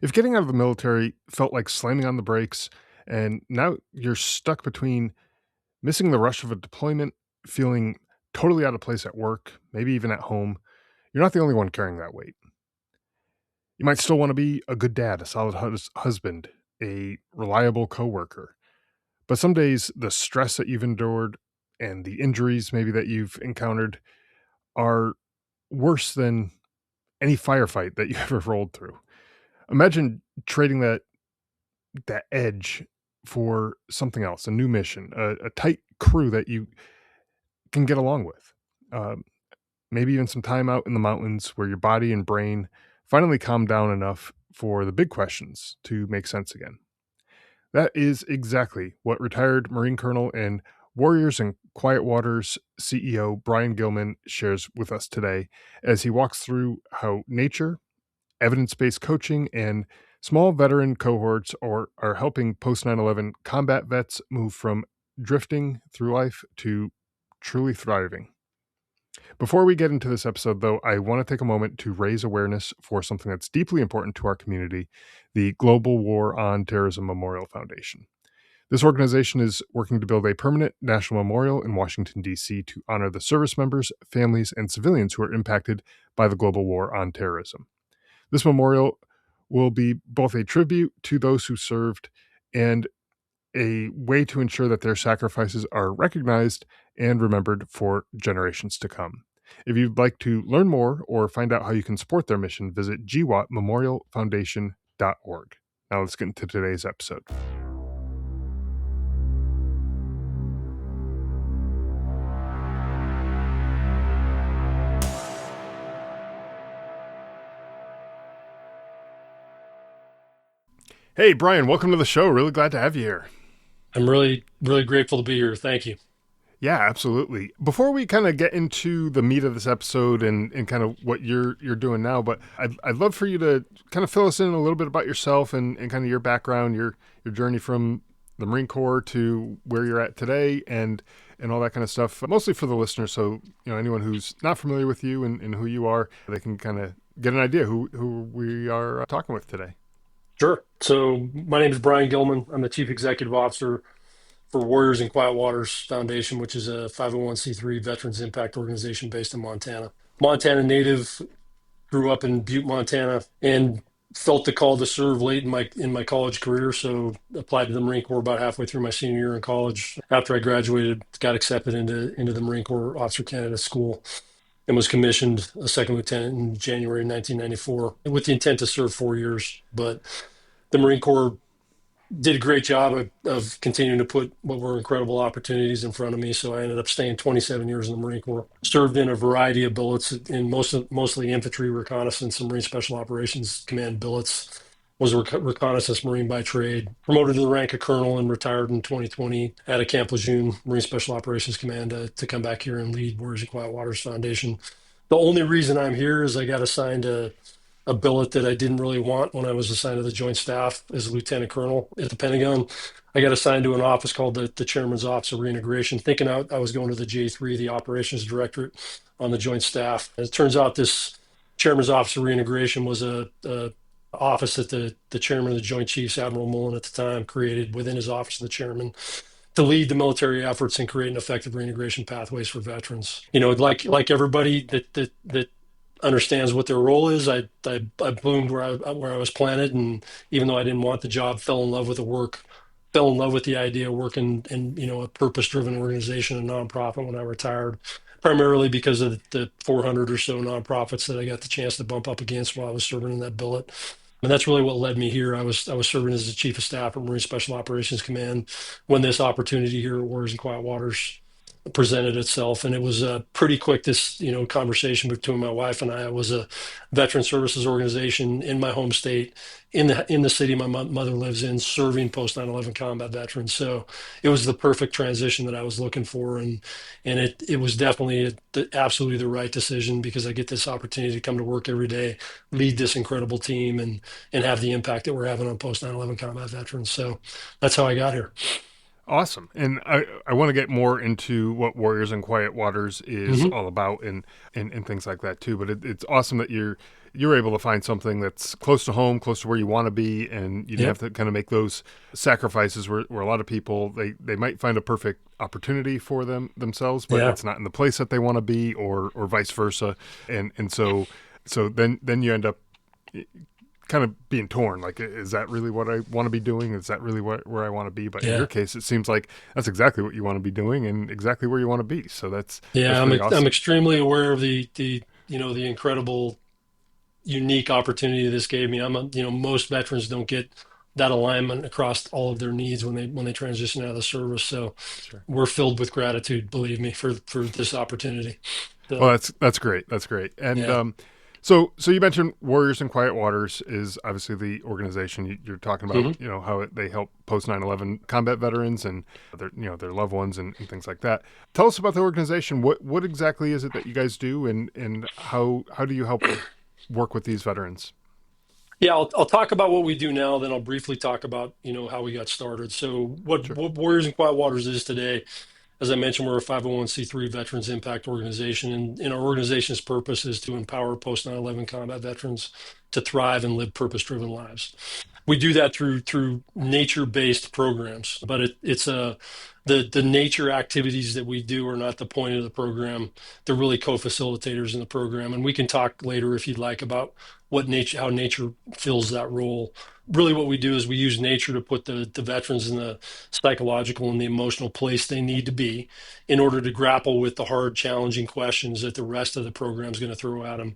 If getting out of the military felt like slamming on the brakes, and now you're stuck between missing the rush of a deployment, feeling totally out of place at work, maybe even at home, you're not the only one carrying that weight. You might still want to be a good dad, a solid husband, a reliable coworker. But some days, the stress that you've endured and the injuries maybe that you've encountered are worse than any firefight that you ever rolled through. Imagine trading that edge for something else, a new mission, a tight crew that you can get along with. Um, Maybe even some time out in the mountains where your body and brain finally calm down enough for the big questions to make sense again. That is exactly what retired Marine Colonel and Warriors and Quiet Waters CEO Brian Gilman shares with us today as he walks through how nature, evidence based coaching, and small veteran cohorts are helping post 9/11 combat vets move from drifting through life to truly thriving. Before we get into this episode, though, I want to take a moment to raise awareness for something that's deeply important to our community, the Global War on Terrorism Memorial Foundation. This organization is working to build a permanent national memorial in Washington, D.C. to honor the service members, families, and civilians who are impacted by the global war on terrorism. This memorial will be both a tribute to those who served and a way to ensure that their sacrifices are recognized and remembered for generations to come. If you'd like to learn more or find out how you can support their mission, visit gwatmemorialfoundation.org. Now let's get into today's episode. Hey, Brian, welcome to the show. Really glad to have you here. I'm really grateful to be here. Thank you. Yeah, absolutely. Before we kind of get into the meat of this episode and kind of what you're doing now, but I'd love for you to kind of fill us in a little bit about yourself and kind of your background, your journey from the Marine Corps to where you're at today and all that kind of stuff, mostly for the listeners. So, anyone who's not familiar with you and who you are, they can kind of get an idea who we are talking with today. Sure. So my name is Brian Gilman. I'm the Chief Executive Officer for Warriors and Quiet Waters Foundation, which is a 501c3 Veterans Impact Organization based in Montana. Montana native, grew up in Butte, Montana, and felt the call to serve late in my college career. So applied to the Marine Corps about halfway through my senior year in college. After I graduated, got accepted into the Marine Corps Officer Candidate School and was commissioned a second lieutenant in January 1994 with the intent to serve 4 years. But the Marine Corps did a great job of continuing to put what were incredible opportunities in front of me. So I ended up staying 27 years in the Marine Corps. Served in a variety of billets in mostly infantry, reconnaissance, and Marine Special Operations Command billets. Was a reconnaissance Marine by trade. Promoted to the rank of colonel and retired in 2020 at a Camp Lejeune Marine Special Operations Command to come back here and lead Warriors and Quiet Waters Foundation. The only reason I'm here is I got assigned a billet that I didn't really want when I was assigned to the Joint Staff as a lieutenant colonel at the Pentagon. I got assigned to an office called the Chairman's Office of Reintegration, thinking I was going to the J3, the Operations Directorate on the Joint Staff. As it turns out, this Chairman's Office of Reintegration was a office that the Chairman of the Joint Chiefs, Admiral Mullen at the time, created within his office of the Chairman to lead the military efforts and create an effective reintegration pathways for veterans. Like everybody that understands what their role is. I bloomed where I was planted, and even though I didn't want the job, fell in love with the work, fell in love with the idea of working in a purpose-driven organization, a nonprofit when I retired. Primarily because of the 400 or so nonprofits that I got the chance to bump up against while I was serving in that billet. And that's really what led me here. I was serving as the Chief of Staff at Marine Special Operations Command when this opportunity here at Warriors and Quiet Waters presented itself, and it was a pretty quick conversation between my wife and I. It was a veteran services organization in my home state, in the city my mother lives in, serving post 9/11 combat veterans. So it was the perfect transition that I was looking for, and it was definitely absolutely the right decision because I get this opportunity to come to work every day, lead this incredible team, and have the impact that we're having on post 9/11 combat veterans. So that's how I got here. Awesome. And I want to get more into what Warriors in Quiet Waters is Hmm. all about and things like that too. But it's awesome that you're able to find something that's close to home, close to where you want to be, and you didn't have Yep. to kind of make those sacrifices where a lot of people they might find a perfect opportunity for themselves, but Yeah. it's not in the place that they want to be, or vice versa. And so then you end up kind of being torn. Like, is that really what I want to be doing? Is that really where I want to be? But in your Yeah. case, it seems like that's exactly what you want to be doing and exactly where you want to be. So that's Yeah. I'm pretty I'm awesome. extremely aware of the the incredible unique opportunity this gave me. Most veterans don't get that alignment across all of their needs when they transition out of the service. So Sure. we're filled with gratitude, believe me, for this opportunity. Well, So that's great. That's great. And yeah. so you mentioned Warriors in Quiet Waters is obviously the organization you're talking about. Hmm. How they help post 9/11 combat veterans and their loved ones and things like that. Tell us about the organization. What exactly is it that you guys do, and how do you help work with these veterans? Yeah, I'll talk about what we do now, then I'll briefly talk about, how we got started. So Sure. what Warriors in Quiet Waters is today, as I mentioned, we're a 501(c)(3) Veterans Impact Organization, and our organization's purpose is to empower post 9/11 combat veterans to thrive and live purpose-driven lives. We do that through nature-based programs, but it's the nature activities that we do are not the point of the program. They're really co-facilitators in the program, and we can talk later if you'd like about how nature fills that role. Really, what we do is we use nature to put the veterans in the psychological and the emotional place they need to be in order to grapple with the hard, challenging questions that the rest of the program is going to throw at them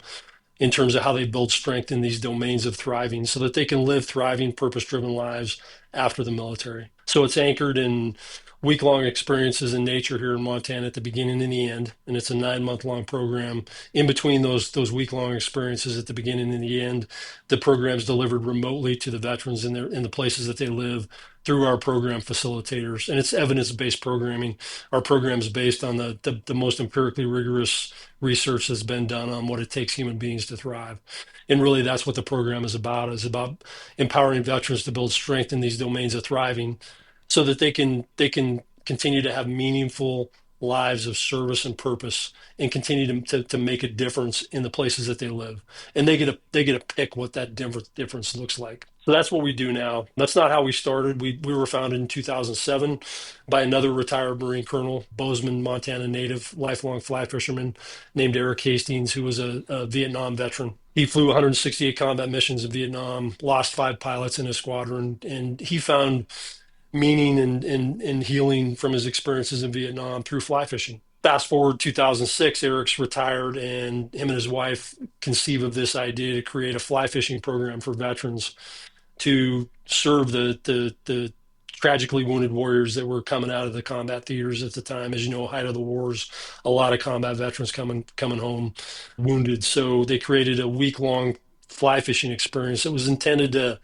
in terms of how they build strength in these domains of thriving so that they can live thriving, purpose driven lives after the military. So it's anchored in week-long experiences in nature here in Montana at the beginning and the end, and it's a 9-month long program. In between those week-long experiences at the beginning and the end, the program's delivered remotely to the veterans in the places that they live through our program facilitators, and it's evidence-based programming. Our program is based on the most empirically rigorous research that's been done on what it takes human beings to thrive. And really that's what the program is about empowering veterans to build strength in these domains of thriving so that they can continue to have meaningful lives of service and purpose and continue to make a difference in the places that they live. And they get to pick what that difference looks like. So that's what we do now. That's not how we started. We were founded in 2007 by another retired Marine Colonel, Bozeman, Montana native, lifelong fly fisherman named Eric Hastings, who was a Vietnam veteran. He flew 168 combat missions in Vietnam, lost 5 pilots in his squadron, and he found meaning and healing from his experiences in Vietnam through fly fishing. Fast forward 2006, Eric's retired, and him and his wife conceive of this idea to create a fly fishing program for veterans to serve the tragically wounded warriors that were coming out of the combat theaters at the time. As you know, height of the wars, a lot of combat veterans coming home wounded. So they created a week-long fly fishing experience that was intended to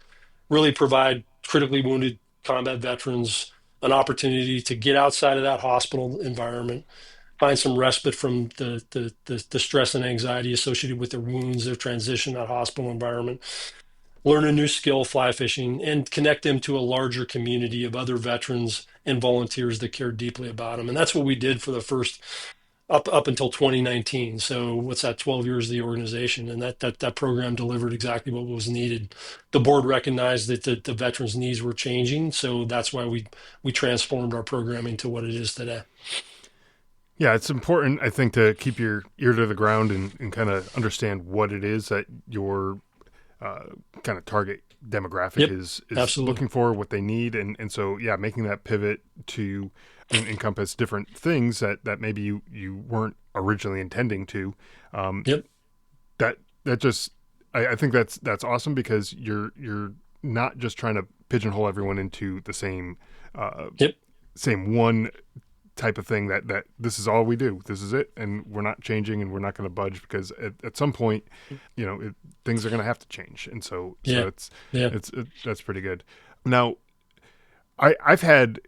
really provide critically wounded combat veterans an opportunity to get outside of that hospital environment, find some respite from the stress and anxiety associated with their wounds, their transition, that hospital environment, learn a new skill, fly fishing, and connect them to a larger community of other veterans and volunteers that care deeply about them. And that's what we did for the first up until 2019. So what's that? 12 years of the organization, and that program delivered exactly what was needed. The board recognized that the veterans' needs were changing, so that's why we transformed our programming to what it is today. Yeah, it's important, I think, to keep your ear to the ground and kind of understand what it is that your uh, kind of target demographic Yep, is absolutely. looking for, what they need, and so yeah, making that pivot to encompass different things that maybe you weren't originally intending to. Um, Yep, that just I think that's awesome because you're not just trying to pigeonhole everyone into the uh, yep, same one type of thing that this is all we do, this is it, and we're not changing and we're not going to budge because at some point things are going to have to change, and so yeah, yeah. that's pretty good. Now I've had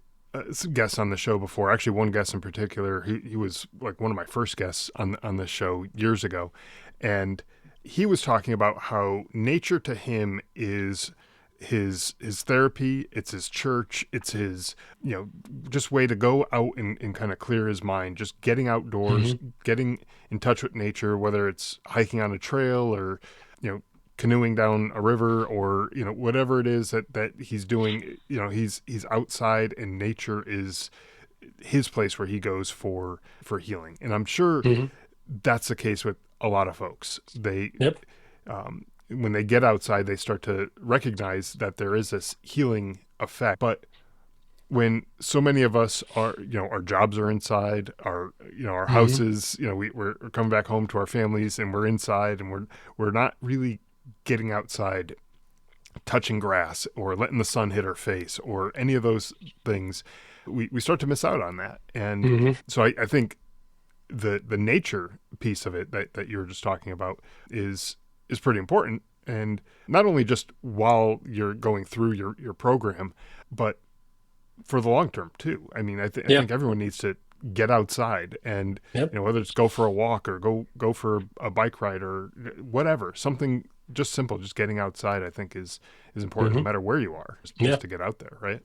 some guests on the show before, actually one guest in particular. He was like one of my first guests on this show years ago, and he was talking about how nature to him is his therapy, it's his church, it's his, just way to go out and kind of clear his mind, just getting outdoors, Hmm. getting in touch with nature, whether it's hiking on a trail or, canoeing down a river, or, whatever it is that he's doing. He's outside, and nature is his place where he goes for healing. And I'm sure Hmm. that's the case with a lot of folks. Yep. When they get outside, they start to recognize that there is this healing effect. But when so many of us are, our jobs are inside, our Hmm. houses, we're coming back home to our families, and we're inside, and we're not really getting outside, touching grass or letting the sun hit our face or any of those things. We start to miss out on that. And Hmm. so I think the nature piece of it that you were just talking about is pretty important. And not only just while you're going through your program, but for the long term too. I mean, I Yeah. think everyone needs to get outside, and Yep. whether it's go for a walk or go for a bike ride or whatever, something just simple, just getting outside, I think is important no Hmm. matter where you are, Yeah. just to get out there, right?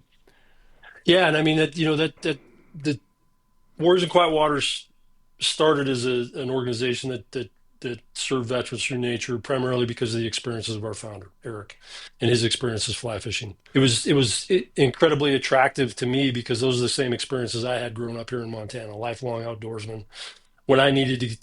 Yeah. And I mean that, that the Warriors in Quiet Waters started as an organization that served veterans through nature, primarily because of the experiences of our founder, Eric, and his experiences fly fishing. It was incredibly attractive to me because those are the same experiences I had growing up here in Montana, lifelong outdoorsman. When I needed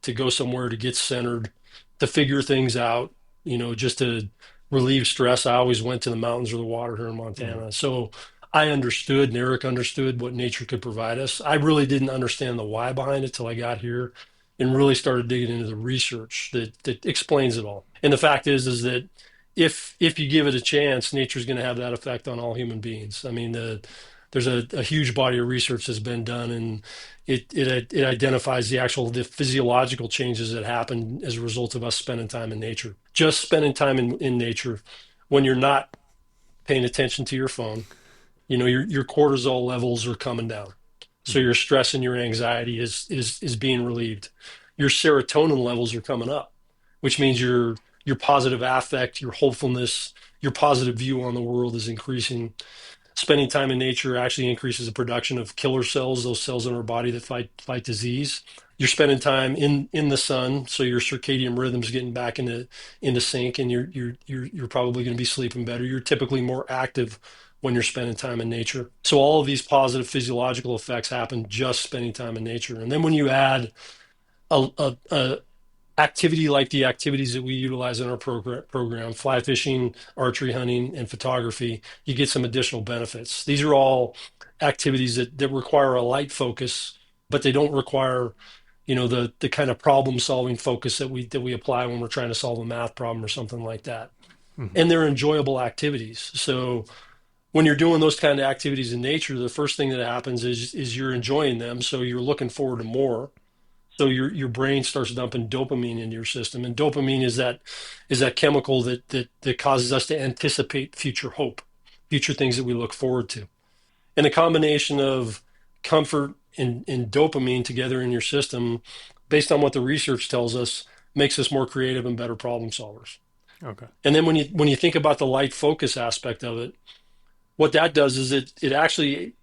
to go somewhere to get centered, to figure things out, just to relieve stress, I always went to the mountains or the water here in Mm-hmm. Montana. So I understood, and Eric understood what nature could provide us. I really didn't understand the why behind it till I got here and really started digging into the research that explains it all. And the fact is that if you give it a chance, nature's going to have that effect on all human beings. I mean, there's a huge body of research that's been done, and it identifies the physiological changes that happen as a result of us spending time in nature. Just spending time in nature when you're not paying attention to your phone, your cortisol levels are coming down. So Mm-hmm. your stress and your anxiety is being relieved. Your serotonin levels are coming up, which means your positive affect, your hopefulness, your positive view on the world is increasing. Spending time in nature actually increases the production of killer cells, those cells in our body that fight disease. You're spending time in the sun, so your circadian rhythm's getting back into sync, and you're probably going to be sleeping better. You're typically more active when you're spending time in nature. So all of these positive physiological effects happen just spending time in nature. And then when you add a activity like the activities that we utilize in our program, fly fishing, archery hunting, and photography, you get some additional benefits. These are all activities that require a light focus, but they don't require, the kind of problem solving focus that we apply when we're trying to solve a math problem or something like that. Mm-hmm. And they're enjoyable activities. So when you're doing those kind of activities in nature, the first thing that happens is you're enjoying them, so you're looking forward to more. So your brain starts dumping dopamine into your system, and dopamine is that chemical that causes us to anticipate future hope, future things that we look forward to. And the combination of comfort and dopamine together in your system, based on what the research tells us, makes us more creative and better problem solvers. Okay. And then when you think about the light focus aspect of it, what that does is it actually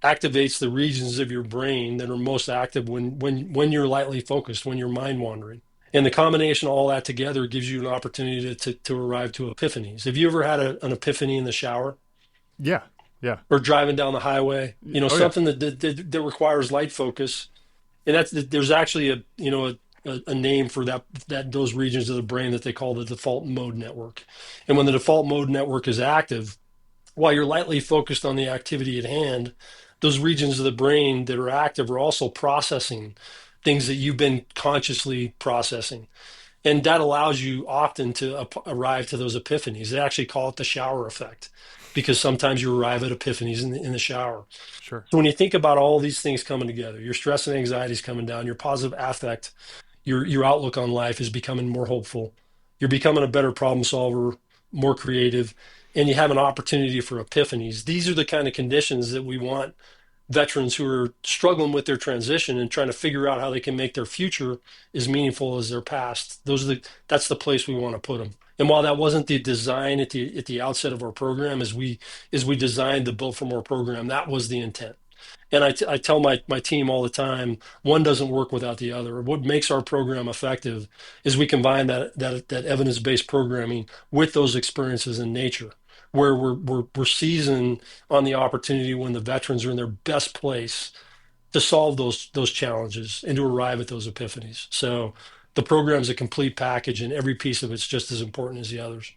activates the regions of your brain that are most active when you're lightly focused, when you're mind wandering. And the combination of all that together gives you an opportunity to arrive to epiphanies. Have you ever had an epiphany in the shower Yeah. Yeah. or driving down the highway? Oh yeah. Something that requires light focus. And there's actually a name for that those regions of the brain that they call the default mode network. And when the default mode network is active, while you're lightly focused on the activity at hand, those regions of the brain that are active are also processing things that you've been consciously processing. And that allows you often to arrive to those epiphanies. They actually call it the shower effect because sometimes you arrive at epiphanies in the shower. Sure. So when you think about all these things coming together, your stress and anxiety is coming down, your positive affect, your outlook on life is becoming more hopeful. You're becoming a better problem solver, more creative, and you have an opportunity for epiphanies. These are the kind of conditions that we want veterans who are struggling with their transition and trying to figure out how they can make their future as meaningful as their past. That's the place we want to put them. And while that wasn't the design at the outset of our program, as we designed the Built for More program, that was the intent. And I tell my team all the time, one doesn't work without the other. What makes our program effective is we combine that evidence-based programming with those experiences in nature, where we're seizing on the opportunity when the veterans are in their best place to solve those challenges and to arrive at those epiphanies. So the program's a complete package, and every piece of it's just as important as the others.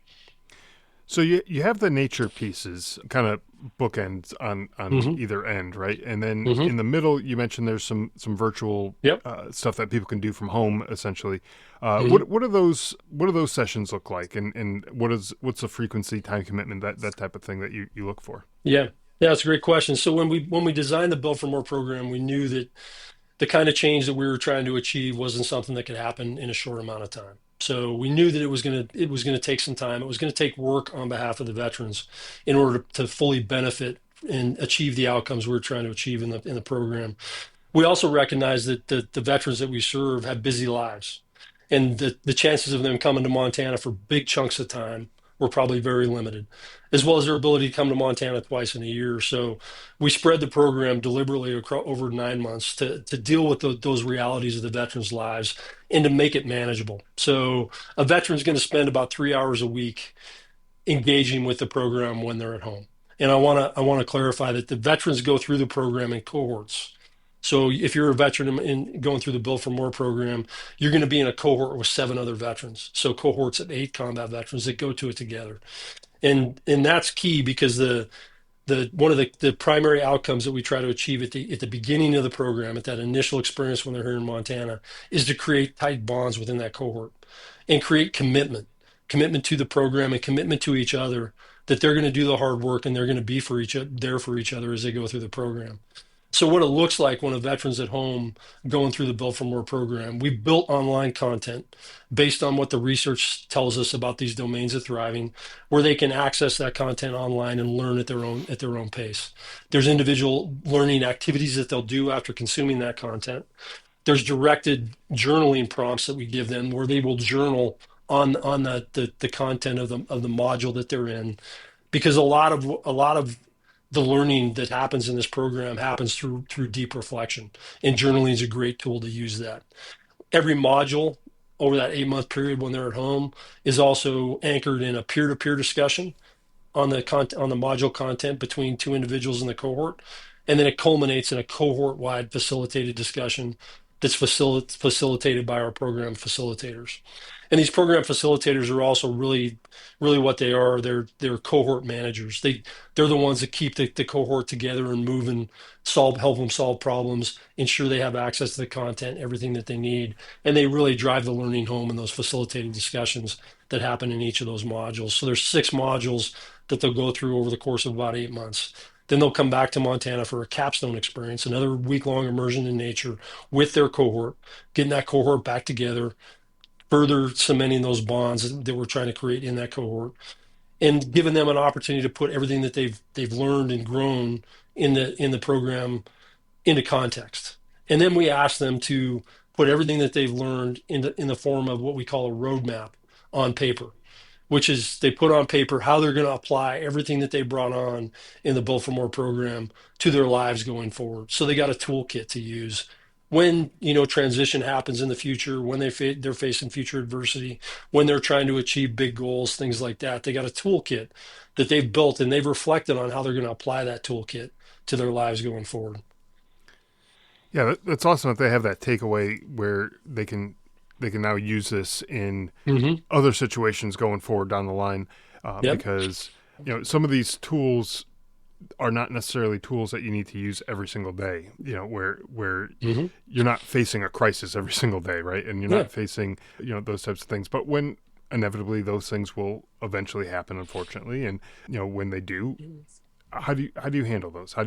So you have the nature pieces, kind of bookends on Hmm. either end, right? And then Hmm. in the middle, you mentioned there's some virtual Yep. stuff that people can do from home, essentially. Hmm. What do those sessions look like, and what's the frequency, time commitment, that type of thing that you look for? Yeah. Yeah, that's a great question. So when we designed the Build for More program, we knew that the kind of change that we were trying to achieve wasn't something that could happen in a short amount of time. So we knew that it was gonna take some time. It was going to take work on behalf of the veterans in order to fully benefit and achieve the outcomes we were trying to achieve in the program. We also recognize that the veterans that we serve have busy lives, and the chances of them coming to Montana for big chunks of time were probably very limited, as well as their ability to come to Montana twice in a year. So we spread the program deliberately over 9 months to deal with those realities of the veterans' lives and to make it manageable. So a veteran's going to spend about 3 hours a week engaging with the program when they're at home. And I want to clarify that the veterans go through the program in cohorts. So if you're a veteran in going through the Build for More program, you're going to be in a cohort with 7 other veterans. So cohorts of 8 combat veterans that go to it together. And that's key because the one of the primary outcomes that we try to achieve at the beginning of the program, at that initial experience when they're here in Montana, is to create tight bonds within that cohort and create commitment to the program and commitment to each other, that they're going to do the hard work and they're going to be there for each other as they go through the program. So what it looks like when a veteran's at home going through the Built for More program, we built online content based on what the research tells us about these domains of thriving, where they can access that content online and learn at their own pace. There's individual learning activities that they'll do after consuming that content. There's directed journaling prompts that we give them where they will journal on the content of the module that they're in, because a lot of the learning that happens in this program happens through deep reflection, and journaling is a great tool to use that. Every module over that 8 month period when they're at home is also anchored in a peer-to-peer discussion on the module content between two individuals in the cohort, and then it culminates in a cohort-wide facilitated discussion that's facilitated by our program facilitators. And these program facilitators are also really what they are. They're cohort managers. They're the ones that keep the cohort together and moving, help them solve problems, ensure they have access to the content, everything that they need, and they really drive the learning home in those facilitated discussions that happen in each of those modules. So there's 6 modules that they'll go through over the course of about 8 months. Then they'll come back to Montana for a capstone experience, another week-long immersion in nature with their cohort, getting that cohort back together, further cementing those bonds that we're trying to create in that cohort, and giving them an opportunity to put everything that they've learned and grown in the program into context. And then we ask them to put everything that they've learned in the form of what we call a roadmap on paper, which is they put on paper how they're going to apply everything that they brought on in the Built for More program to their lives going forward. So they got a toolkit to use when transition happens in the future, when they're facing future adversity, when they're trying to achieve big goals, things like that. They got a toolkit that they've built, and they've reflected on how they're going to apply that toolkit to their lives going forward. Yeah, that's awesome that they have that takeaway where they can now use this in Hmm. other situations going forward down the line, Yep. because some of these tools are not necessarily tools that you need to use every single day. Where Hmm. you're not facing a crisis every single day, right? And you're Yeah. not facing those types of things. But when inevitably those things will eventually happen, unfortunately, and when they do, how do you handle those? How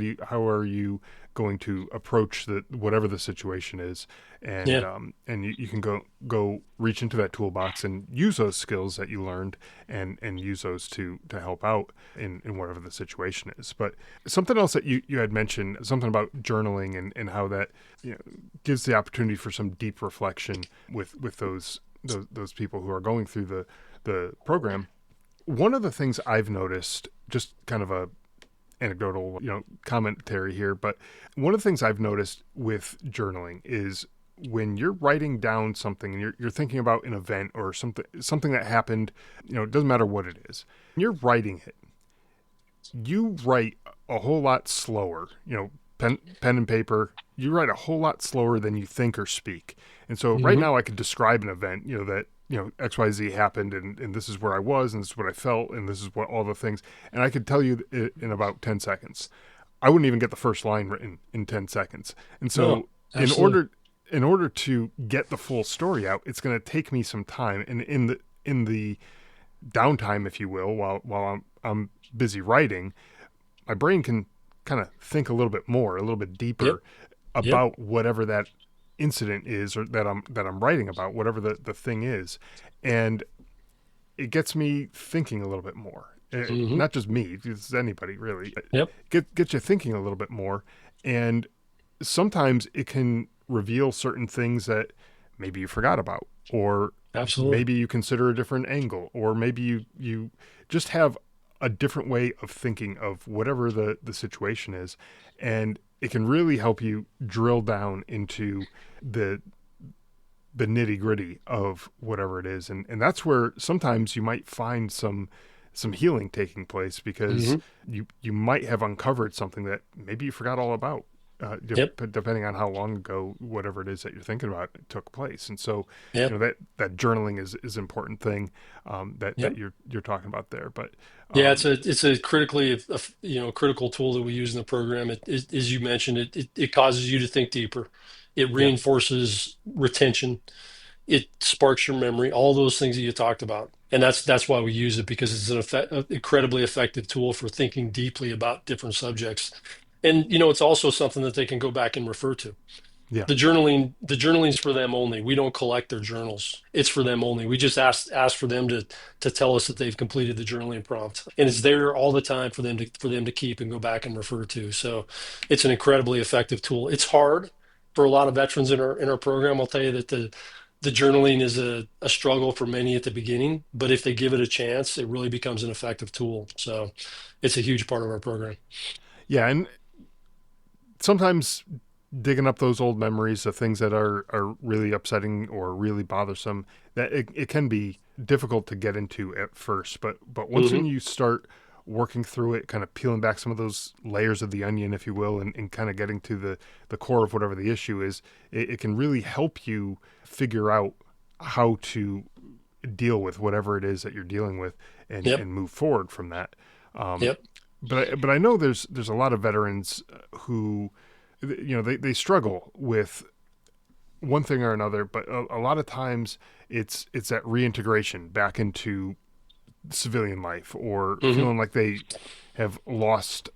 are you going to approach the whatever the situation is, Yeah. and you can go reach into that toolbox and use those skills that you learned, and use those to help out in whatever the situation is. But something else that you had mentioned, something about journaling, and how that, gives the opportunity for some deep reflection with those people who are going through the program. One of the things I've noticed, just kind of a anecdotal, commentary here, but one of the things I've noticed with journaling is when you're writing down something and you're thinking about an event or something that happened, it doesn't matter what it is. When you're writing it, you write a whole lot slower, pen and paper, you write a whole lot slower than you think or speak. And so right Hmm. now I could describe an event, that, XYZ happened, and this is where I was, and this is what I felt, and this is what all the things, and I could tell you it in about 10 seconds. I wouldn't even get the first line written in 10 seconds. And No, so in absolutely. order in order to get the full story out, it's going to take me some time, and in the downtime, if you will, while I'm busy writing, my brain can kind of think a little bit more, a little bit Yep. deeper Yep. about whatever that incident is, or that I'm writing about, whatever the thing is, and it gets me thinking a little bit more. Hmm. Not just me, it's anybody really. Yep. Get you thinking a little bit more, and sometimes it can reveal certain things that maybe you forgot about, or Absolutely. maybe you consider a different angle, or maybe you just have a different way of thinking of whatever the situation is, and it can really help you drill down into the the nitty gritty of whatever it is, and that's where sometimes you might find some healing taking place, because Hmm. you might have uncovered something that maybe you forgot all about, Yep. depending on how long ago whatever it is that you're thinking about took place. And so, Yep. that journaling is an important thing, that Yep. you're talking about there. But Yeah, um, it's a critically critical tool that we use in the program. As you mentioned, it causes you to think deeper. It yeah, reinforces retention. It sparks your memory. All those things that you talked about, and that's why we use it, because it's an incredibly effective tool for thinking deeply about different subjects. And it's also something that they can go back and refer to. yeah, The journaling's for them only. We don't collect their journals. It's for them only. We just ask for them to tell us that they've completed the journaling prompt, and it's there all the time for them to keep and go back and refer to. So it's an incredibly effective tool. It's hard for a lot of veterans in our program. I'll tell you that the journaling is a struggle for many at the beginning, but if they give it a chance, it really becomes an effective tool. So it's a huge part of our program. yeah. And sometimes digging up those old memories of things that are really upsetting or really bothersome, that it can be difficult to get into at first, but once Hmm. when you start working through it, kind of peeling back some of those layers of the onion, if you will, and kind of getting to the core of whatever the issue is, it can really help you figure out how to deal with whatever it is that you're dealing with, Yep. and move forward from that. um, Yep. but I know there's a lot of veterans who, they struggle with one thing or another, but a lot of times it's that reintegration back into civilian life, or Hmm. feeling like they have lost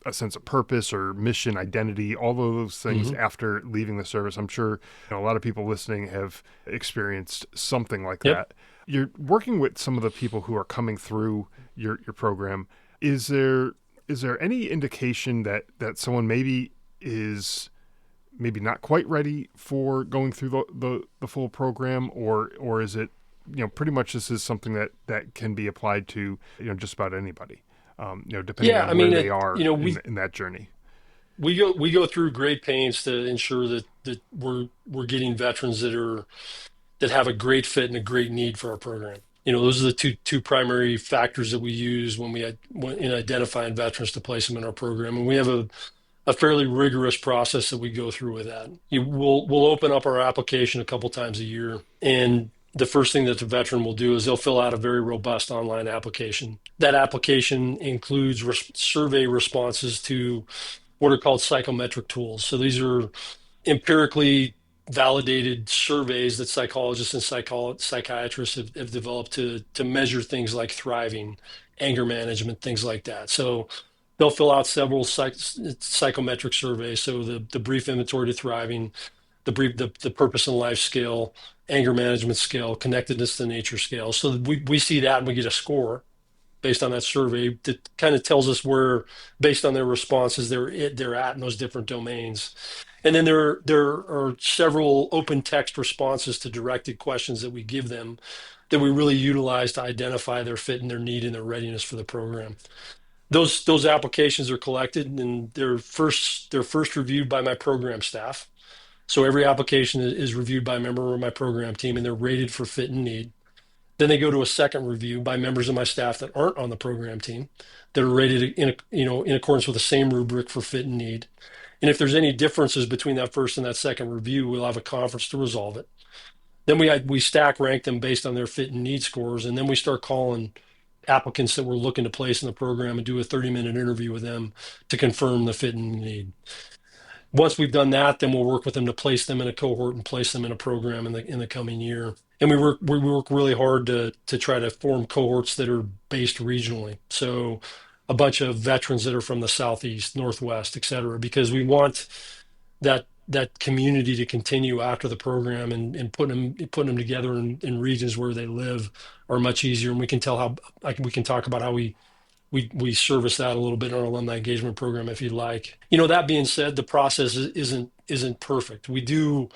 a sense of purpose or mission, identity, all of those things Hmm. after leaving the service. I'm sure, a lot of people listening have experienced something like Yep. that. You're working with some of the people who are coming through your program. Is there any indication that someone maybe is maybe not quite ready for going through the full program, or is it, pretty much this is something that can be applied to, just about anybody, depending Yeah, on I where mean, they are in we in that journey. we go through great pains to ensure that we're getting veterans that have a great fit and a great need for our program. Those are the two primary factors that we use when in identifying veterans to place them in our program, and we have a fairly rigorous process that we go through with that. We'll open up our application a couple times a year, and the first thing that the veteran will do is they'll fill out a very robust online application. That application includes survey responses to what are called psychometric tools. So these are empirically validated surveys that psychologists and psychiatrists have developed to measure things like thriving, anger management, things like that. So They'll fill out several psychometric surveys. So the brief inventory to thriving, the purpose in life scale, anger management scale, connectedness to nature scale. So we see that and we get a score based on that survey that kind of tells us where, based on their responses, they're at in those different domains. And then there are several open text responses to directed questions that we give them that we really utilize to identify their fit and their need and their readiness for the program. Those applications are collected and they're first reviewed by my program staff. So every application is reviewed by a member of my program team and they're rated for fit and need. Then they go to a second review by members of my staff that aren't on the program team that are rated in accordance with the same rubric for fit and need. And if there's any differences between that first and that second review, we'll have a conference to resolve it. Then we stack rank them based on their fit and need scores, and then we start calling applicants that we're looking to place in the program and do a 30-minute interview with them to confirm the fit and need. Once we've done that, then we'll work with them to place them in a cohort and place them in a program in the coming year. And we work really hard to try to form cohorts that are based regionally. So a bunch of veterans that are from the Southeast, Northwest, et cetera, because we want that community to continue after the program and putting them together in regions where they live are much easier. And we can tell how, like, we can talk about how we service that a little bit in our alumni engagement program if you'd like. That being said, the process isn't perfect. We do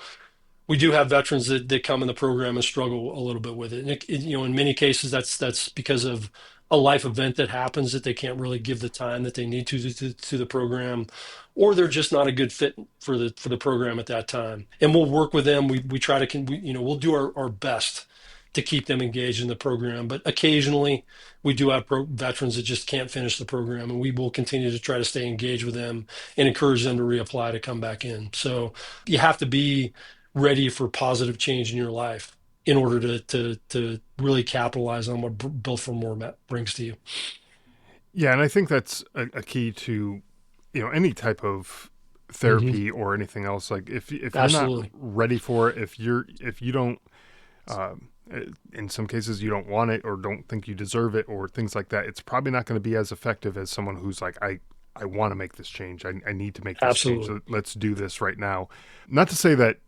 have veterans that come in the program and struggle a little bit with it. And in many cases, that's because of a life event that happens that they can't really give the time that they need to the program, or they're just not a good fit for the program at that time. And we'll work with them. We try to we'll do our best to keep them engaged in the program. But occasionally, we do have veterans that just can't finish the program, and we will continue to try to stay engaged with them and encourage them to reapply to come back in. So you have to be ready for positive change in your life in order to really capitalize on what Built for More brings to you. Yeah, and I think that's a key to any type of Hmm. therapy or anything else. Like if you're not Absolutely. ready for it, if you don't, in some cases you don't want it or don't think you deserve it or things like that, it's probably not going to be as effective as someone who's like I want to make this change. I need to make this change. Absolutely. So let's do this right now. Not to say that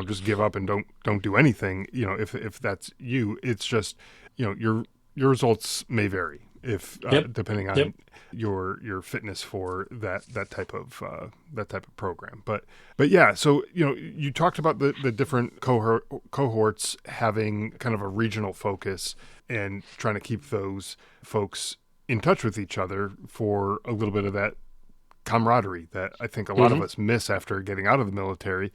just give up and don't do anything. If that's you, it's just your results may vary if Yep. depending on Yep. your fitness for that type of program. But yeah, so you talked about the different cohorts having kind of a regional focus and trying to keep those folks in touch with each other for a little bit of that camaraderie that I think a lot of Hmm. us miss after getting out of the military.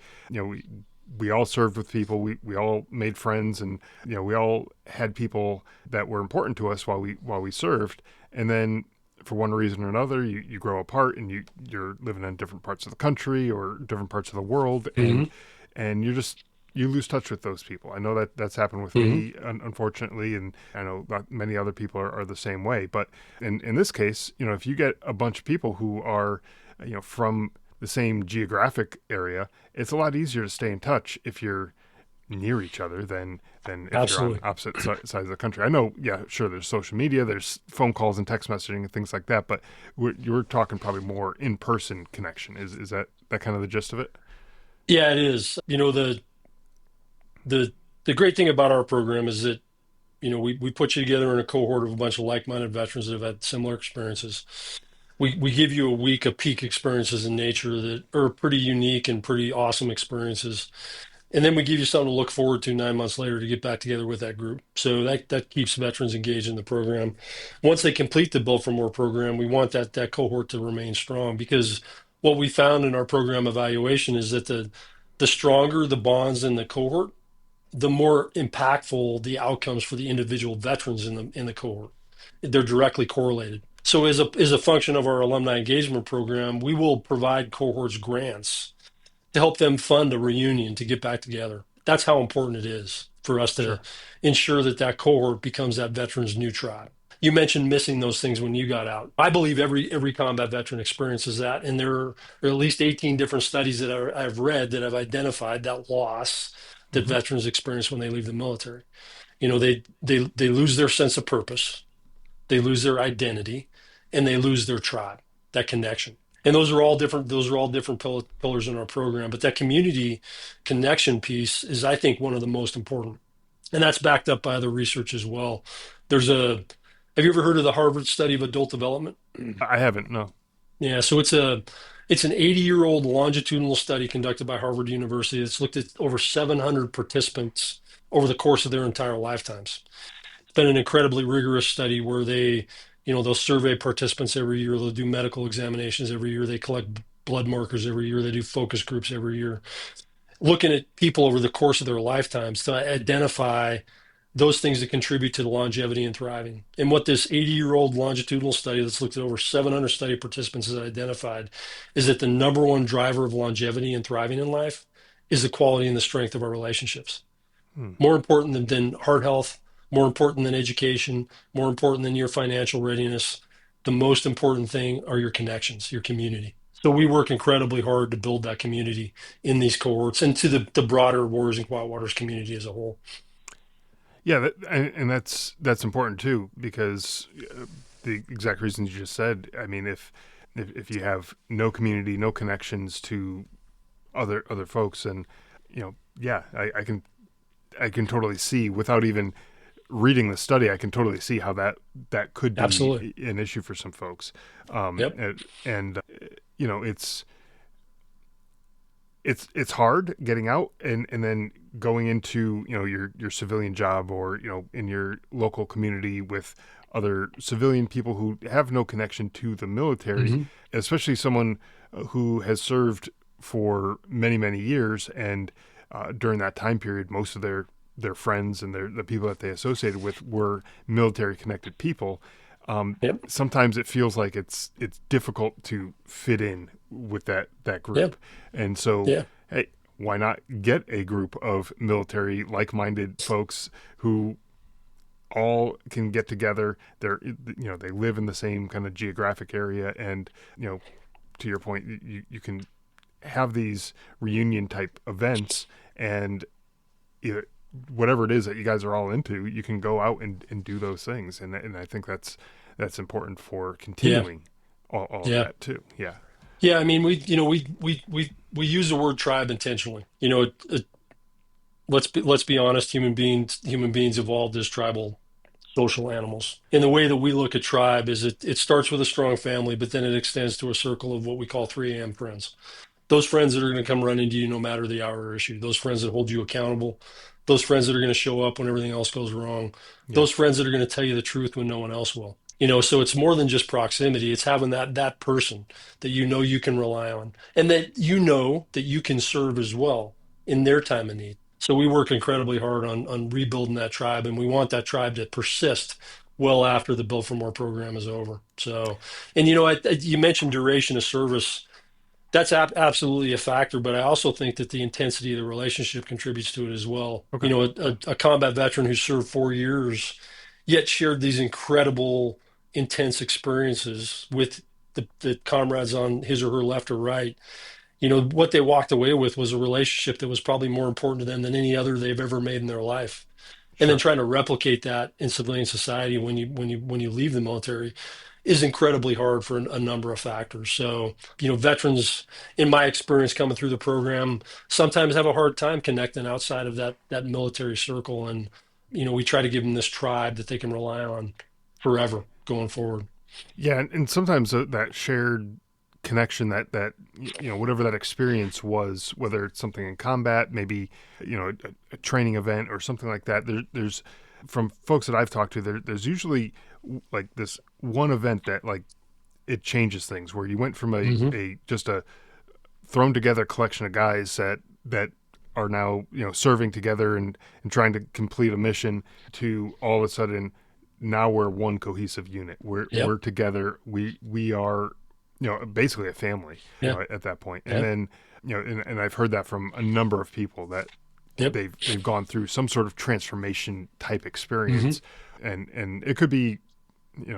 We all served with people. We all made friends, and we all had people that were important to us while we served. And then for one reason or another, you grow apart, and you're living in different parts of the country or different parts of the world, Hmm. and you lose touch with those people. I know that that's happened with Hmm. me, unfortunately, and I know that many other people are the same way. But in this case, if you get a bunch of people who are, from the same geographic area, it's a lot easier to stay in touch if you're near each other than if you're on Absolutely. opposite sides of the country. I know, yeah, sure. There's social media, there's phone calls and text messaging and things like that, but you're talking probably more in person connection. Is that kind of the gist of it? Yeah, it is. The great thing about our program is that we put you together in a cohort of a bunch of like-minded veterans that have had similar experiences. We give you a week of peak experiences in nature that are pretty unique and pretty awesome experiences. And then we give you something to look forward to 9 months later to get back together with that group. So that keeps veterans engaged in the program. Once they complete the Built for More program, we want that cohort to remain strong because what we found in our program evaluation is that the stronger the bonds in the cohort, the more impactful the outcomes for the individual veterans in the cohort. They're directly correlated. So as a function of our alumni engagement program, we will provide cohorts grants to help them fund a reunion to get back together. That's how important it is for us to Sure. ensure that cohort becomes that veteran's new tribe. You mentioned missing those things when you got out. I believe every combat veteran experiences that, and there are at least 18 different studies that I've read that have identified that loss that Hmm. veterans experience when they leave the military. They lose their sense of purpose, they lose their identity, and they lose their tribe, that connection. And those are all different. Those are all different pillars in our program. But that community connection piece is, I think, one of the most important, and that's backed up by other research as well. There's a. Have you ever heard of the Harvard study of adult development? I haven't, no. Yeah, so it's an 80-year-old longitudinal study conducted by Harvard University that's looked at over 700 participants over the course of their entire lifetimes. It's been an incredibly rigorous study where they'll survey participants every year, they'll do medical examinations every year, they collect blood markers every year, they do focus groups every year, looking at people over the course of their lifetimes to identify those things that contribute to the longevity and thriving. And what this 80-year-old longitudinal study that's looked at over 700 study participants has identified is that the number one driver of longevity and thriving in life is the quality and the strength of our relationships. Hmm. More important than heart health, more important than education, more important than your financial readiness. The most important thing are your connections, your community. So we work incredibly hard to build that community in these cohorts and to the broader Warriors and Quiet Waters community as a whole. Yeah, and that's important too, because the exact reasons you just said. I mean, if you have no community, no connections to other folks, and yeah, I can totally see, without even reading the study, I can totally see how that could Absolutely. be an issue for some folks. Yep. And it's hard getting out and then going into your civilian job, or in your local community with other civilian people who have no connection to the military, Hmm. especially someone who has served for many years, and during that time period most of their friends and the people that they associated with were military connected people. Yep. Sometimes it feels like it's difficult to fit in with that group, Yep. and so Yeah. hey, why not get a group of military like-minded folks who all can get together? They live in the same kind of geographic area, and to your point, you can have these reunion type events, and whatever it is that you guys are all into, you can go out and do those things, and I think that's important for Yeah. continuing all of Yeah. that too. Yeah. Yeah. I mean, we use the word tribe intentionally. Let's be honest. Human beings evolved as tribal social animals. And the way that we look at tribe is it starts with a strong family, but then it extends to a circle of what we call 3 a.m. friends. Those friends that are going to come run into you no matter the hour or issue, those friends that hold you accountable, those friends that are going to show up when everything else goes wrong, Yeah. those friends that are going to tell you the truth when no one else will. So it's more than just proximity. It's having that person that you can rely on, and that that you can serve as well in their time of need. So we work incredibly hard on rebuilding that tribe, and we want that tribe to persist well after the Build for More program is over. So, and you mentioned duration of service. That's absolutely a factor, but I also think that the intensity of the relationship contributes to it as well. Okay. A combat veteran who served 4 years, yet shared these incredible, intense experiences with the comrades on his or her left or right. What they walked away with was a relationship that was probably more important to them than any other they've ever made in their life. And then Sure. trying to replicate that in civilian society when you leave the military is incredibly hard for a number of factors. So, veterans, in my experience coming through the program, sometimes have a hard time connecting outside of that military circle. And, we try to give them this tribe that they can rely on forever going forward. Yeah, and sometimes that shared connection, that whatever that experience was, whether it's something in combat, maybe a training event or something like that. There's from folks that I've talked to, there's usually like this one event that like it changes things, where you went from Hmm. a just a thrown together collection of guys that are now serving together and trying to complete a mission, to all of a sudden now we're one cohesive unit. We're Yep. together. We are basically a family Yeah. at that point. And Yep. then and I've heard that from a number of people, that Yep. they've gone through some sort of transformation type Hmm. experience, and it could be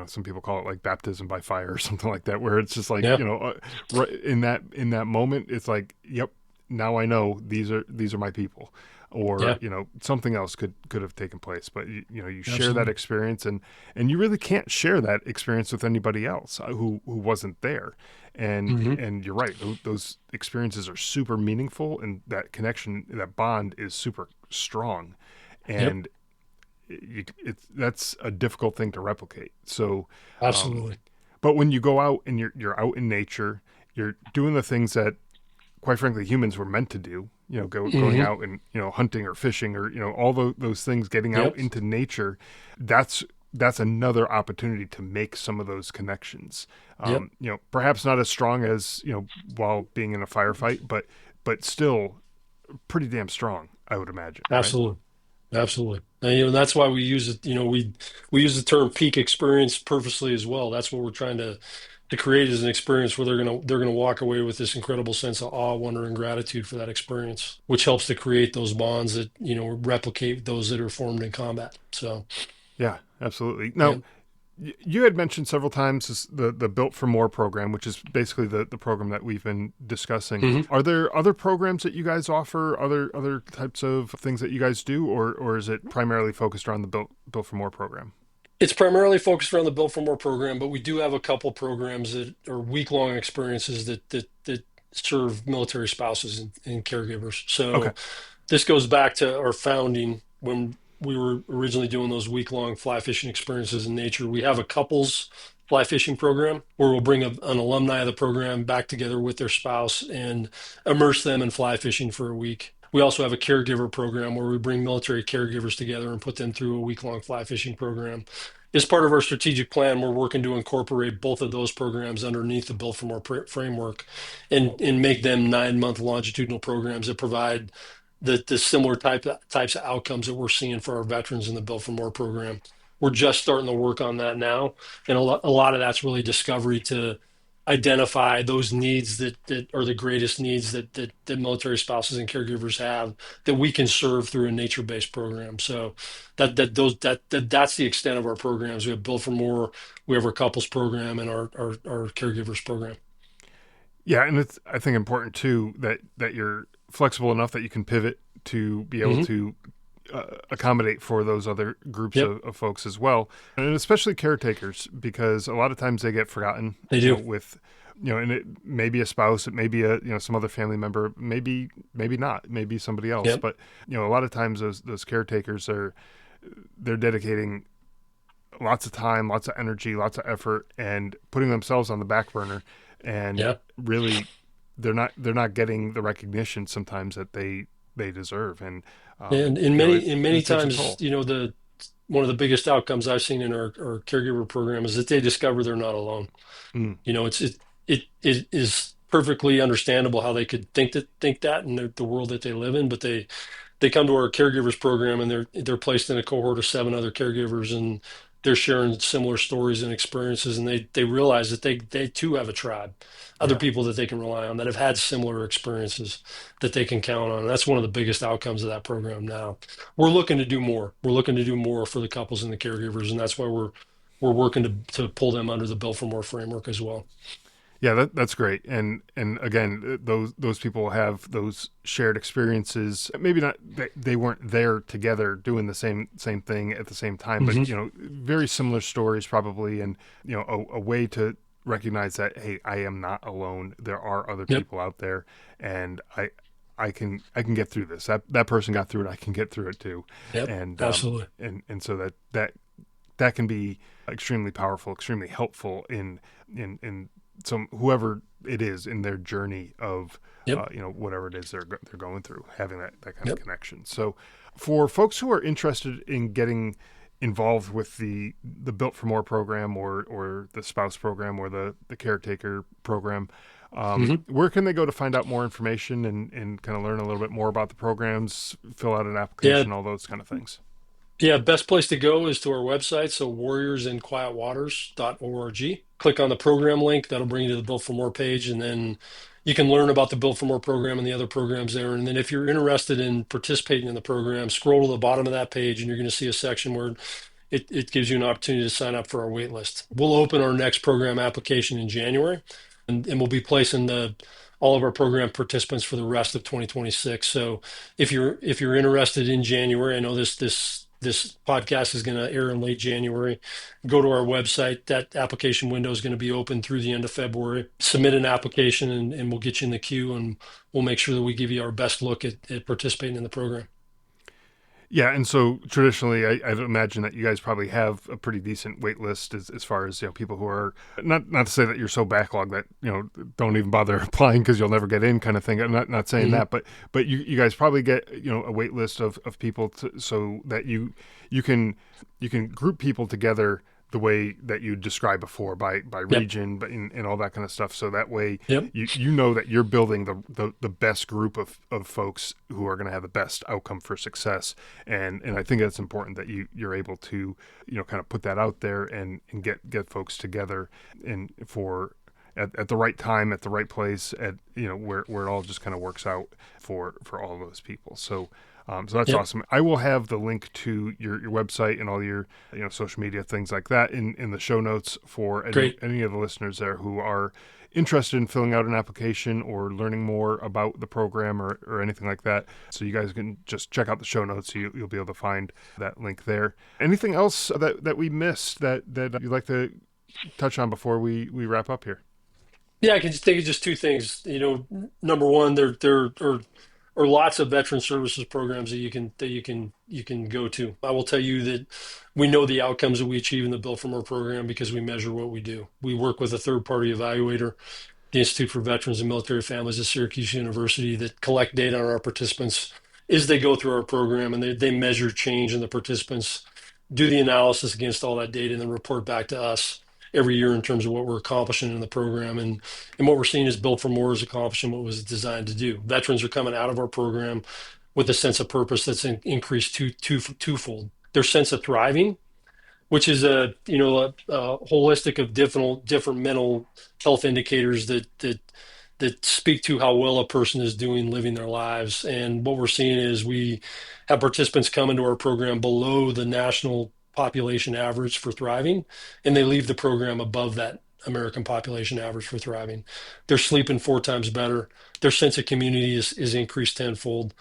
some people call it like baptism by fire or something like that, where it's just like Yeah. right in that moment it's like, yep, now I know these are my people. or Yeah, something else could have taken place. But you share that absolutely. experience, and you really can't share that experience with anybody else who wasn't there. and Hmm. and you're right, those experiences are super meaningful, and that connection, that bond is super strong. Yep, And that's a difficult thing to replicate. So um, absolutely. but when you go out and you're out in nature, you're doing the things that, quite frankly, humans were meant to do. Going Hmm. out and hunting or fishing, or all those things. Getting out Yep, into nature, that's that's another opportunity to make some of those connections. yep, Perhaps not as strong as while being in a firefight, but still pretty damn strong, I would imagine. Right? absolutely. Absolutely. And, that's why we use it. We use the term peak experience purposely as well. That's what we're trying to create is an experience where they're gonna walk away with this incredible sense of awe, wonder, and gratitude for that experience, which helps to create those bonds that, replicate those that are formed in combat. So, Yeah, absolutely. yeah. Now, you had mentioned several times the Built for More program, which is basically the program that we've been discussing. Hmm. Are there other programs that you guys offer, other types of things that you guys do, or is it primarily focused around the Built for More program? It's primarily focused around the Built for More program, but we do have a couple programs that are week-long experiences that serve military spouses and caregivers. Okay. So this goes back to our founding when we were originally doing those week-long fly fishing experiences in nature. We have a couples fly fishing program where we'll bring an alumni of the program back together with their spouse and immerse them in fly fishing for a week. We also have a caregiver program where we bring military caregivers together and put them through a week-long fly fishing program. As part of our strategic plan, we're working to incorporate both of those programs underneath the Built for More framework and make them 9-month longitudinal programs that provide the similar types of outcomes that we're seeing for our veterans in the Built for More program. We're just starting to work on that now, and a lot of that's really discovery to identify those needs that are the greatest needs that military spouses and caregivers have that we can serve through a nature-based program. So that's the extent of our programs. We have Built for More, we have our couples program, and our caregivers program. Yeah, and it's, I think, important too that you're flexible enough that you can pivot to be able Hmm. to accommodate for those other groups Yep, of folks as well, and especially caretakers, because a lot of times they get forgotten. they do. With and it may be a spouse, it may be a some other family member, maybe not, maybe somebody else, Yep, but a lot of times those caretakers they're dedicating lots of time, lots of energy, lots of effort, and putting themselves on the back burner, and yeah. really they're not getting the recognition sometimes that they deserve. And And it, in many it takes a times, toll. the one of the biggest outcomes I've seen in our caregiver program is that they discover they're not alone. Mm, It is perfectly understandable how they could think that in the world that they live in, but they come to our caregivers program and they're placed in a cohort of 7 other caregivers and they're sharing similar stories and experiences and they realize that they too have a tribe, other yeah. people that they can rely on that have had similar experiences that they can count on. And that's one of the biggest outcomes of that program now. We're looking to do more. We're looking to do more for the couples and the caregivers, and that's why we're working to pull them under the Built for More framework as well. Yeah, that's great. And again, those people have those shared experiences. Maybe not, they weren't there together doing the same thing at the same time, but Hmm. very similar stories probably, and a way to recognize that, hey, I am not alone. There are other Yep. people out there, and I can get through this. That person got through it. I can get through it too. Yep. And Absolutely. so that can be extremely powerful, extremely helpful in some, whoever it is, in their journey of Yep. whatever it is they're going through, having that kind of Yep. connection. So for folks who are interested in getting involved with the Built for More program, or the spouse program, or the caretaker program, Hmm. where can they go to find out more information, and kind of learn a little bit more about the programs, fill out an Yeah. application, all those kind of things? Yeah, best place to go is to our website, so warriorsinquietwaters.org. Click on the program link, that'll bring you to the Built for More page, and then you can learn about the Built for More program and the other programs there. And then if you're interested in participating in the program, scroll to the bottom of that page, and you're going to see a section where it gives you an opportunity to sign up for our wait list. We'll open our next program application in January. and we'll be placing all of our program participants for the rest of 2026. So if you're interested in January, I know this podcast is going to air in late January. Go to our website. That application window is going to be open through the end of February. Submit an application, and we'll get you in the queue, and we'll make sure that we give you our best look at participating in the program. Yeah, and so traditionally, I'd imagine that you guys probably have a pretty decent wait list as far as people who are not to say that you're so backlogged that don't even bother applying because you'll never get in kind of thing. I'm not saying Mhm. that, but you guys probably get a wait list of people so that you can group people together the way that you described before by Yep. region, but and all that kind of stuff. So that way Yep. you know that you're building the best group of folks who are going to have the best outcome for success. And I think that's important that you're able to kind of put that out there and get folks together and at the right time, at the right place, at where it all just kind of works out for all of those people. So that's Yep. awesome. I will have the link to your website and all your social media things like that in the show notes for Great. any of the listeners there who are interested in filling out an application or learning more about the program or anything like that. So you guys can just check out the show notes. You'll be able to find that link there. Anything else that we missed that you'd like to touch on before we wrap up here? Yeah, I can just think of just two things. Number one, there are lots of veteran services programs that you can go to. I will tell you that we know the outcomes that we achieve in the Built for More program because we measure what we do. We work with a third party evaluator, the Institute for Veterans and Military Families at Syracuse University, that collect data on our participants as they go through our program, and they measure change in the participants, do the analysis against all that data, and then report back to us every year in terms of what we're accomplishing in the program. And what we're seeing is Built for More is accomplishing what was designed to do. Veterans are coming out of our program with a sense of purpose that's increased twofold. Their sense of thriving, which is a holistic of different mental health indicators that speak to how well a person is doing living their lives. And what we're seeing is we have participants come into our program below the national population average for thriving, and they leave the program above that American population average for thriving. They're sleeping 4 times better. Their sense of community is increased tenfold.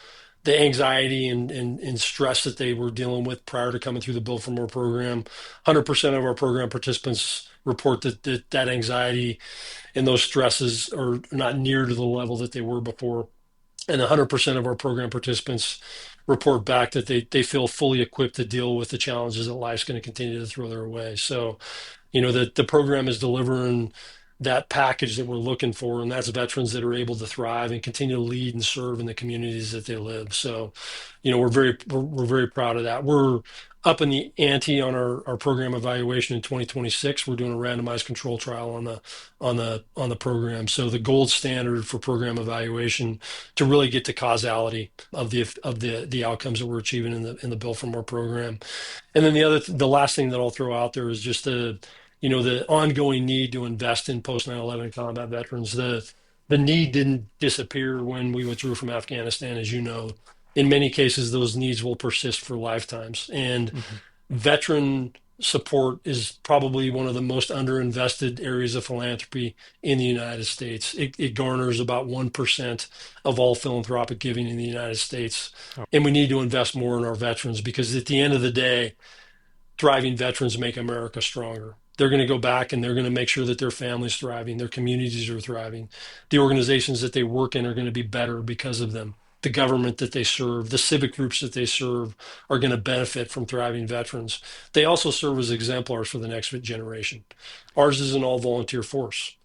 The anxiety and stress that they were dealing with prior to coming through the Build for More program, 100% of our program participants report that anxiety and those stresses are not near to the level that they were before. And 100% of our program participants report back that they feel fully equipped to deal with the challenges that life's going to continue to throw their way. So the program is delivering that package that we're looking for, and that's veterans that are able to thrive and continue to lead and serve in the communities that they live. So we're very proud of that. We're up in the ante on our program evaluation in 2026. We're doing a randomized control trial on the program. So the gold standard for program evaluation to really get to causality of the outcomes that we're achieving in the Built for More program. And then the last thing that I'll throw out there is just the ongoing need to invest in post 9/11 combat veterans. The need didn't disappear when we withdrew from Afghanistan, as you know. In many cases, those needs will persist for lifetimes. And Mm-hmm. veteran support is probably one of the most underinvested areas of philanthropy in the United States. It garners about 1% of all philanthropic giving in the United States. Oh, And we need to invest more in our veterans because at the end of the day, thriving veterans make America stronger. They're going to go back and they're going to make sure that their families thriving, their communities are thriving. The organizations that they work in are going to be better because of them. The government that they serve, the civic groups that they serve are going to benefit from thriving veterans. They also serve as exemplars for the next generation. Ours is an all volunteer force.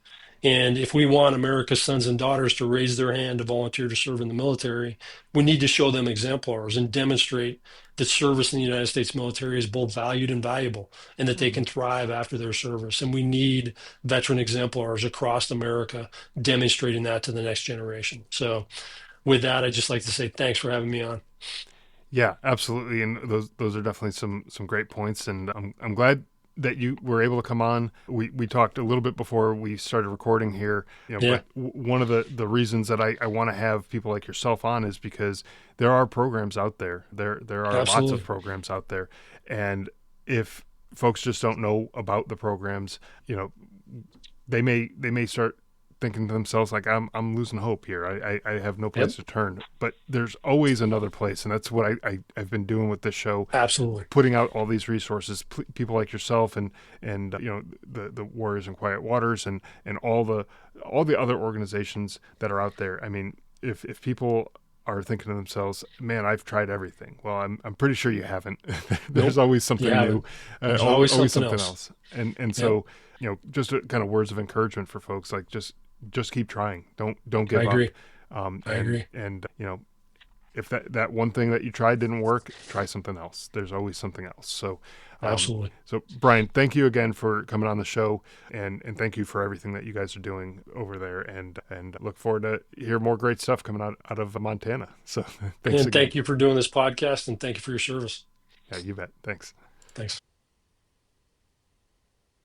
And if we want America's sons and daughters to raise their hand to volunteer to serve in the military, we need to show them exemplars and demonstrate that service in the United States military is both valued and valuable, and that they mm-hmm. can thrive after their service. And we need veteran exemplars across America demonstrating that to the next generation. So, with that, I'd just like to say thanks for having me on. Yeah, absolutely, and those are definitely some great points, and I'm glad that you were able to come on. We talked a little bit before we started recording here, Yeah, but one of the reasons that I want to have people like yourself on is because there are programs out there. There are lots of absolutely. programs out there, and if folks just don't know about the programs, they may start thinking to themselves like, I'm losing hope here. I have no place Yep. to turn. But there's always another place, and that's what I've been doing with this show, Absolutely. putting out all these resources, people like yourself and the Warriors in Quiet Waters and all the other organizations that are out there. I mean, if people are thinking to themselves, "Man, I've tried everything." Well, I'm pretty sure you haven't. There's Nope. always You something new, haven't. There's always always something something else. else. And Yep. so just kind of words of encouragement for folks, like just keep trying. Don't I give up. agree. I agree. And if that one thing that you tried didn't work, try something else. There's always something else. Absolutely. So Brian, thank you again for coming on the show, and thank you for everything that you guys are doing over there, and look forward to hear more great stuff coming out of Montana. So thanks And again. thank you for doing this podcast and thank you for your service. Yeah, you bet. Thanks. Thanks.